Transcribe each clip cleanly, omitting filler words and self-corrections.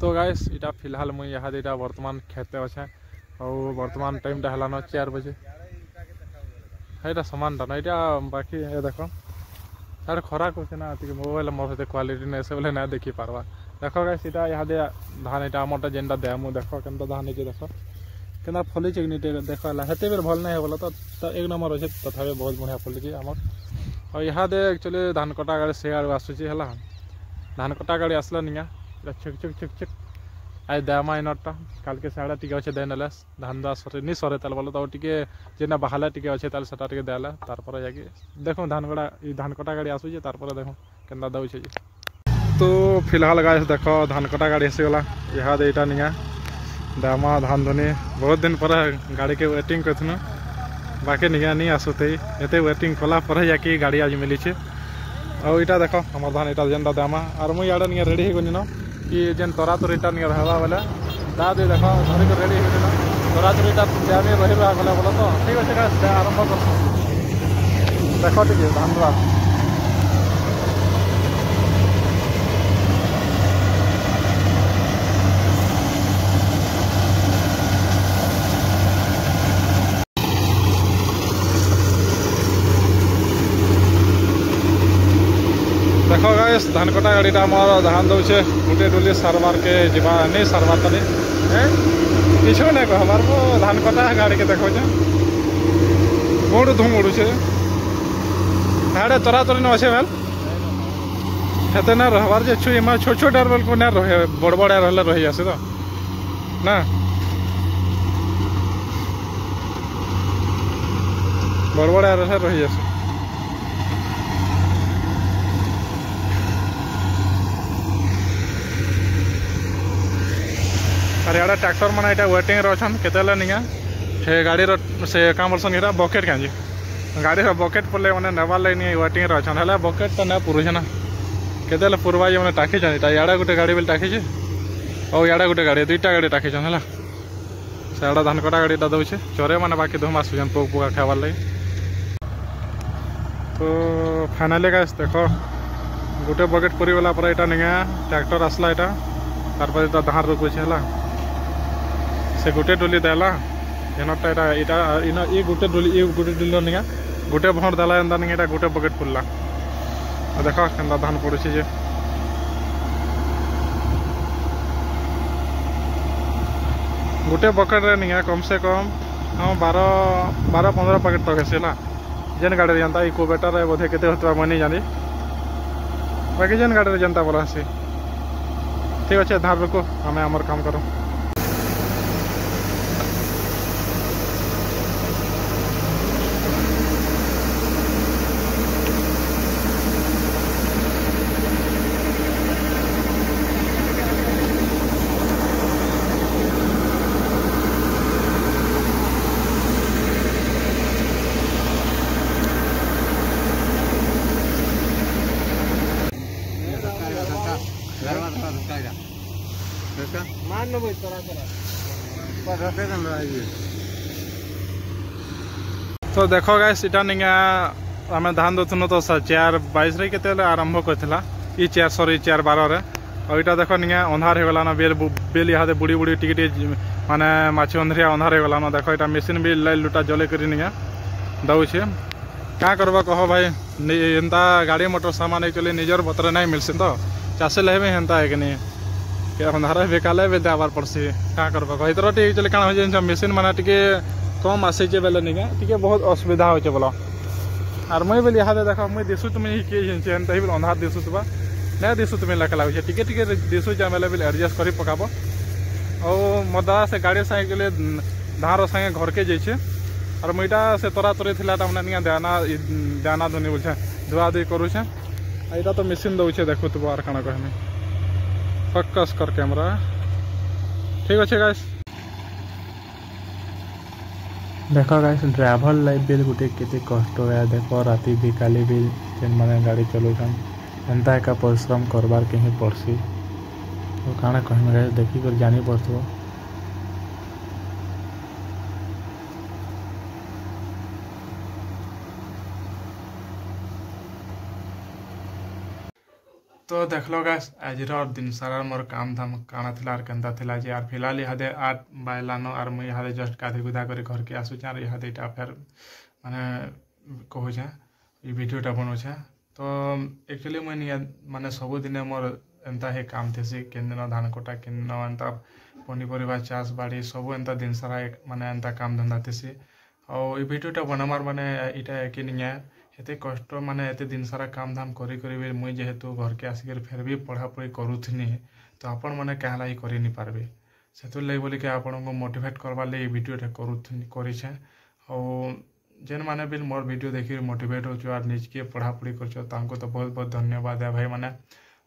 तो गाइस इटा फिलहाल मुई यहाँ इटा वर्तमान खेते अच्छे और वर्तमान टाइम टा हलान 4 बजे यहाँ सामान टा ना यहाँ बाकी ये देख साढ़े खराक अच्छे ना मोबाइल मोर सहित क्वालिटी नहीं से बोले ना देखी पार्बा देख गाइस इटा यहाँ धान यहाँ आमटा जेनटा देमु देख के धान है देख के फली नहीं देख हेते बेर भल नहीं बोला तो एक नंबर अच्छे तथा बहुत बढ़िया फली आम और यहाँ एक्चुअली धान कटा गाड़ी से आड़ आसूसी है धान कटा गाड़ी आसला निया छिक छिक छिक छिक आज देमा इनटा काल के साड़ा टी अच्छे देने धान दा सरे नहीं सरे ताल बोले तो टे जेना बाहला टी अच्छे ताल सेटा टे देला तारपर जाके देखो धान कटा गाड़ी आसूचे तारपर देखो केन्दा दउछे तो फिलहाल गाइस देखो धान कटा गाड़ी आसीगला यहाँ यहाँ निया देमा धान धुनी बहुत दिन पर गाड़ी के वेटिंग करथुनु बाकी निया नहीं आसुते एते वेटिंग कला पर जाके गाड़ी आज मिली और इटा देखो हमार धान इटा जेनटा देमा और मुई आड़े निया रेडी हो गनी कि जेन तरा तरीटा निया रहवा बोले दा दे देखो धरी को रेडी हो गनी तरा तरीटा जामे रहिबा गले बोले तो ठीक আছে गाइस आरंभ कर देखो ठीक धान रा देखो गाइस धान कटा गाड़ी मोर धान दौचे गोटे डोली सारबार के जीवा नहीं सारबार तो नहीं किछु नहीं कहबार वो धान कटा गाड़ी के देखो गुड़ धूम उड़ू हाड़े तरा तरी न अच्छे बेल हेते ना रहबार जे छु इमा छोट छोट बेल को ना रहे बड़ बड़ रहले रही आसे तो ना बड़ बड़ रहे रही आसे और यहाँ ट्रैक्टर मैंने यहाँ वेटिंग अच्छन केतेले निया से गाड़ी से काम बोलसन यहाँ बकेट क्या गाड़ी बकेट पड़े मैंने नेबार लगे वेटिंग अच्छन है बकेट तो ना पुरुचे ना केतेले पूर्वा ये मैंने टाकी इड़ा गोटे गाड़ी बेल टाकी और इड़ा गोटे गाड़ी दुईटा गाड़ी टाकी है से धान कटा गाड़ी दौचे चरे मैंने बाकी धूम आसुन पोक पोका खाबार लगे तो फाइनाली गाइस देखो गोटे बकेट पूरीगला पर यहाँ निया ट्रैक्टर आसला यहाँ तार इटा धान रुकुचे है से गोटे डोली देला एनटा यहाँ ये गोटे डोली निया गोटे भर देला एंदा नहीं गोटे बकेट पुरला देख के धान पड़ुचे जे गोटे बकेट रे निया कम से कम 12-15 पैकेट तक है जेन गाड़ी जनता इको बेटर बोधे केते होता मैं नहीं जानी बाकी जेन गाड़ी जनता बोला सी ठीक अच्छे धान रुको हमें आमर काम करो तो देखो गाइस इटा नहीं आम धान दौन तो 4:22 रे केते आरंभ करथिला ई 4:12 रे और इटा देखो नहीं अंधार हो गला ना बेल यहाँ बुड़ी बुड़ी टिके माने माछी अंधरिया अंधार हो गला ना देखो इटा मशीन भी लाइट लुटा जले कर दौचे क्या करबा कह भाई एंता गाड़ी मोटर सामान एक्चुअली निजर बतर नहीं मिलसी तो चाषे लहे हेन्ता है कि नहीं अंधार बेकाले भी देवार पड़सी क्या करबा कह इतर एक्चुअली काण हो मशीन माने टिके कम आसीचे बेले नहीं बहुत असुविधा होचे बोला और मुई बोली यहाँ देख मुई दिशु तुम्हें किए अंधार दिशुवा नहीं दिशु तुम्हें लेखा लगे टिके टिके दिशु बेले भी एडजस्ट कर पकाब और मो दादा से गाड़ी साइकिल धान संगे घर के जाइए और मुईटा से तरा तरी थी मैंने दाना धुनी बोलछे धुआ धुई करुचे यहाँ तो मेसीन दौचे देखुब और कण कहमी फोकस कर कैमरा ठीक अच्छे गाइस देख गाइस ड्राइवर लाइफ भी गोटे केते कष्ट है देख राति भी काली भी जेन मैंने गाड़ी चलाउछन एंता एका परिश्रम करबार के ही पड़सी तो काଣା कहमी गाइस देखी कर जानी पड़थो तो देखलो गाइस आज दिन सारा मोर काम धाम काना थिला आर केंता थिला जे आर फिलहाल इहादे 8 बायलानो आर मुई इहादे जस्ट गाधी गुधा करे घर के आसुचे आर इहादे इटा फेर माने कहूचे ई वीडियोटा बनौछे तो एक्चुअली मुई निया माने सब दिन मोर एंता हे काम थेसी केन धान कटा केन एंता पनीपरिया चाष बाड़ी सब एंता दिन सारा माने एंता काम धंदा थेसी और ई वीडियोटा बनामार माने इटा कि निया एते कष्ट माने एते दिन सारा काम धाम करी करी मुई जेहेतु घर के आसिक फेर भी पढ़ापढ़ी करूथनी तो आपण मैंने कहला ही कर नहीं पार्बे से लगे बोलिक आपन को मोटिवेट करवार लगे वीडियोटा करूछे और जेन माने भी मोर वीडियो देखि मोटिवेट हो निज के पढ़ापढ़ी कर तो बहुत बहुत धन्यवाद है भाई मैंने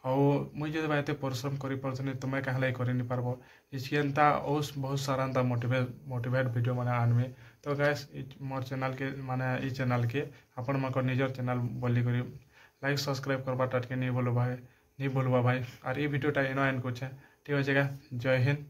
और मुझे जब एत परिश्रम कर पार्थ तुम्हें कहला कर नहीं पार्ब निजके एंता बहुत सारा एंता मोटिवेट वीडियो मैंने आनमी तो गैस मोर चैनल के माने ई चैनल के आपण मन निजर चैनल बोली करी लाइक सब्सक्राइब करवा टाटके नहीं बोलवा भाई और ये वीडियोटा एन एंड कुछ ठीक है जय हिंद।